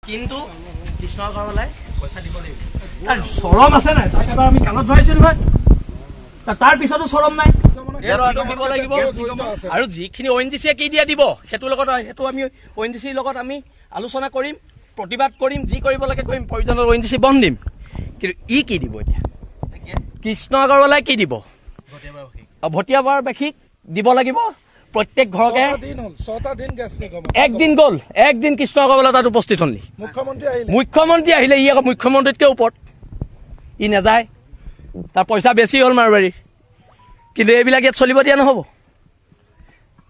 কিন্তু কৃষ্ণৰ ঘৰলৈ পইচা দিব লাগিব তাৰ চৰম আছে নাই তাক এবাৰ আমি কাণত ধৰাইছো নহয় তাৰ পিছতো চৰম নাই দিব লাগিব আৰু যিখিনি ONGC কি দিয়া দিব সেইটোৰ লগত সেইটো আমি ONGC লগত আমি আলোচনা কৰিম প্ৰতিবাদ কৰিম যি কৰিব লাগে কৰিম প্ৰয়োজনত ONGC বন্ধ দিম কিন্তু ই কি দিব এতিয়া কৃষ্ণ আগৰৱালাই কি দিব ভটিয়াবাৰ বেশিক দিব লাগিব প্ৰত্যেক ঘৰকে একদিন গ'ল একদিন কৃষ্ণ আগৰৱালা তাত উপস্থিত হলি মুখ্যমন্ত্ৰী আহিলে ই আকৌ মুখ্যমন্ত্ৰীতকে ওপৰত ই নাযায় তাৰ পইচা বেছি হ'ল মাৰোৱাৰী কিন্তু এইবিলাক ইয়াত চলিব দিয়া নহ'ব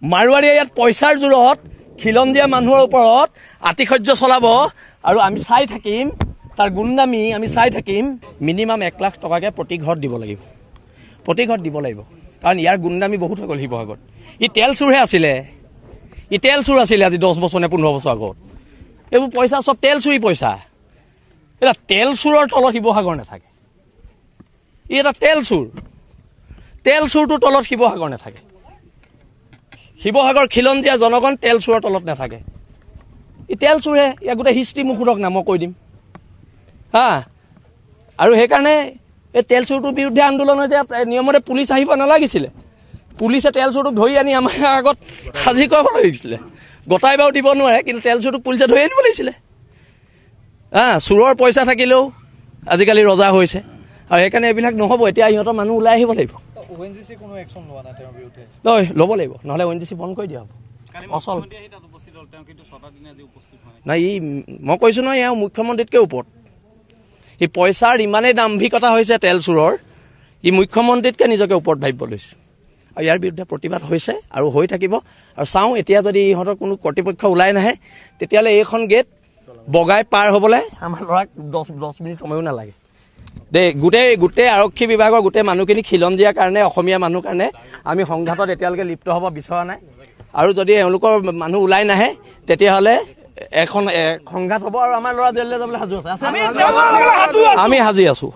মাৰোৱাৰীয়ে ইয়াত পইচাৰ জোৰত খিলঞ্জীয়া মানুহৰ ওপৰত আতিশয্য চলাব আৰু আমি চাই থাকিম তাৰ গুণ্ডামি আমি চাই থাকিম মিনিমাম 1 লাখ টকাকে প্ৰতি ঘৰত দিব লাগিব কাৰণ ইয়াৰ গুণ্ডামি বহুত হৈ গ'ল শিৱসাগৰত ই তেল চুৰহে আছিলে আজি 10 বছৰ নে 15 বছৰ আগত এইবোৰ পইচা চব তেল চুৰি পইচা এটা তেল চুৰৰ তলত শিৱসাগৰ নাথাকে ই এটা তেল চুৰটোৰ তলত শিৱসাগৰ নাথাকে শিৱসাগৰ খিলঞ্জীয়া জনগণ তেল চুৰৰ তলত নাথাকে ই তেল চুৰহে ইয়াক গোটেই হিষ্ট্ৰী মুখুৰক না মই কৈ দিম হা আৰু সেইকাৰণে এই তেল চুৰটোৰ বিৰুদ্ধে আন্দোলন হৈছে নিয়মতে পুলিচ আহিব নালাগিছিলে পুলিচে তেল চুৰটোক ধৰি আনি আমাৰ আগত সাজি কৰিব লাগিছিলে গতাই বাৰু দিব নোৱাৰে কিন্তু তেল চুৰটোক পুলিচে ধৰি আনিব লাগিছিলে চুৰৰ পইচা থাকিলেও আজিকালি ৰজা হৈছে আৰু সেইকাৰণে এইবিলাক নহ'ব এতিয়া ইহঁতৰ মানুহ ওলাই আহিব লাগিব ল'ব লাগিব নহ'লে ONGC বন্ধ কৰি দিয়া হ'ব অচল নাই ই মই কৈছোঁ নহয় এওঁ মুখ্যমন্ত্ৰীতকৈ ওপৰত ই পইচাৰ ইমানেই দাম্ভিকতা হৈছে তেল চুৰৰ ই মুখ্যমন্ত্ৰীতকৈ নিজকে ওপৰত ভাবিব লৈছে আৰু ইয়াৰ বিৰুদ্ধে প্ৰতিবাদ হৈছে আৰু হৈ থাকিব আৰু চাওঁ এতিয়া যদি ইহঁতৰ কোনো কৰ্তৃপক্ষ ওলাই নাহে তেতিয়াহ'লে এইখন গেট বগাই পাৰ হ'বলৈ আমাৰ ল'ৰাক 10 মিনিট সময়ো নালাগে দেই গোটেই আৰক্ষী বিভাগৰ গোটেই মানুহখিনি খিলঞ্জীয়াৰ কাৰণে অসমীয়া মানুহ কাৰণে আমি সংঘাতত এতিয়ালৈকে লিপ্ত হ'ব বিচৰা নাই আৰু যদি এওঁলোকৰ মানুহ ওলাই নাহে তেতিয়াহ'লে এখন সংঘাত হ'ব আৰু আমাৰ ল'ৰা জেললৈ যাবলৈ সাজু আছে আমি সাজি আছো